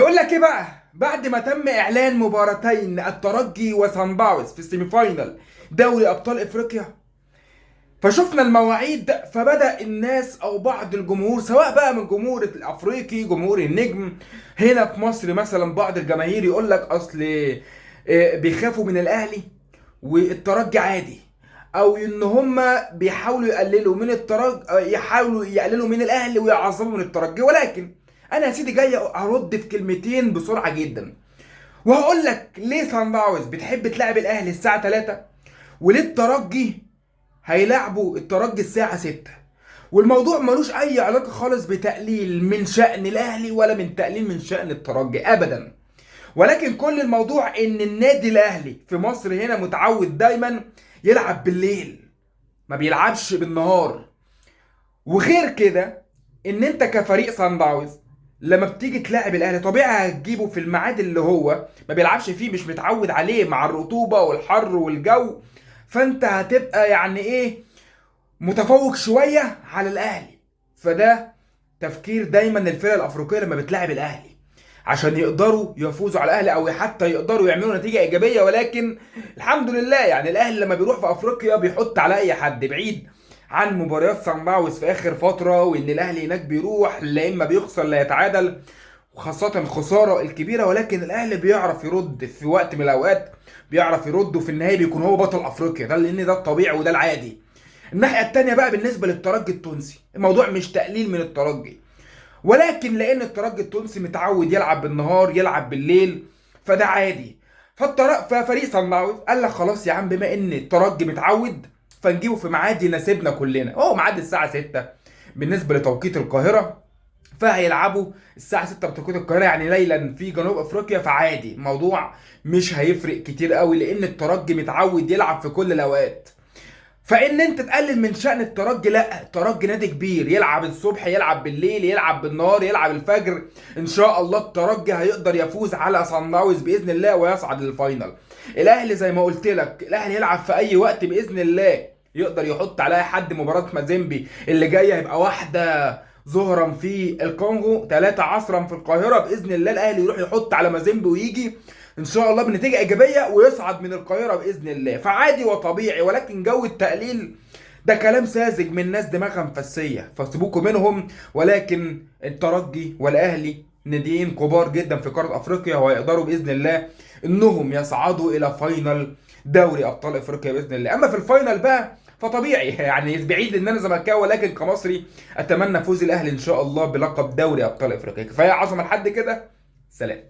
بقول لك ايه بقى؟ بعد ما تم اعلان مباراتين الترجي وصن داونز في السيمي فاينال دوري ابطال افريقيا، فشفنا المواعيد، فبدأ الناس او بعض الجمهور، سواء بقى من جمهور الافريقي جمهور النجم هنا في مصر مثلا، بعض الجماهير يقول لك اصل بيخافوا من الاهلي والترجي عادي، او ان هم بيحاولوا يقللوا من الترجي، يحاولوا يقللوا من الاهلي ويعظموا من الترجي. ولكن انا يا سيدي جاي ارد في كلمتين بسرعه جدا، وهقول لك ليه صن داونز بتحب تلعب الاهلي الساعه 3، وليه الترجي هيلعبوا الترجي الساعه 6. والموضوع ملوش اي علاقه خالص بتقليل من شأن الاهلي ولا من تقليل من شأن الترجي ابدا، ولكن كل الموضوع ان النادي الاهلي في مصر هنا متعود دايما يلعب بالليل، ما بيلعبش بالنهار. وغير كده ان انت كفريق صن داونز لما بتيجي تلاعب الاهلي طبيعي هتجيبه في الميعاد اللي هو ما بيلعبش فيه، مش متعود عليه مع الرطوبة والحر والجو، فانت هتبقى يعني ايه، متفوق شوية على الاهلي. فده تفكير دايما الفرق الافريقية لما بتلاعب الاهلي، عشان يقدروا يفوزوا على الاهلي او حتى يقدروا يعملوا نتيجة ايجابية. ولكن الحمد لله يعني الاهلي لما بيروح في افريقيا بيحط على اي حد، بعيد عن مباريات سان داونز في اخر فتره، وان الاهلي هناك بيروح لا اما بيخسر لا يتعادل، وخاصه الخساره الكبيره. ولكن الاهلي بيعرف يرد في وقت من الاوقات، بيعرف يرد، وفي النهايه بيكون هو بطل افريقيا، ده لان ده الطبيعي وده العادي. الناحيه التانيه بقى بالنسبه للترجي التونسي، الموضوع مش تقليل من الترجي، ولكن لان الترجي التونسي متعود يلعب بالنهار يلعب بالليل، فده عادي. ففريق صن داونز قال لك خلاص يا عم، بما ان الترجي متعود فنجيبه في ميعاد يناسبنا كلنا، هو ميعاد الساعه 6 بالنسبه لتوقيت القاهره، فهيلعبوا الساعه 6 بتوقيت القاهره، يعني ليلا في جنوب افريقيا، فعادي الموضوع مش هيفرق كتير قوي لان الترجي متعود يلعب في كل الاوقات. فان انت تقلل من شأن الترجي، لا، الترجي نادي كبير، يلعب الصبح يلعب بالليل يلعب بالنهار يلعب الفجر، ان شاء الله الترجي هيقدر يفوز على صن داونز باذن الله ويصعد للفاينل. الاهلي زي ما قلت لك، الاهلي يلعب في اي وقت باذن الله، يقدر يحط على اي حد. مباراه مازيمبي اللي جايه هيبقى واحده ظهرا في الكونغو، 3 عصرا في القاهره، باذن الله الاهلي يروح يحط على مازيمبي ويجي ان شاء الله بنتيجه ايجابيه ويصعد من القاهره باذن الله، فعادي وطبيعي. ولكن جو التقليل ده كلام ساذج من ناس دماغها مفسيه، فسيبوكوا منهم. ولكن الترجي والاهلي ناديين كبار جدا في قاره افريقيا، وهيقدروا باذن الله انهم يصعدوا الى فاينل دوري ابطال افريقيا باذن الله. اما في الفاينل بقى فطبيعي يعني، بعيد ان انا زملكاوي ولكن كمصري اتمنى فوز الاهلي ان شاء الله بلقب دوري ابطال افريقيا. كفايه عظمه لحد كده، سلام.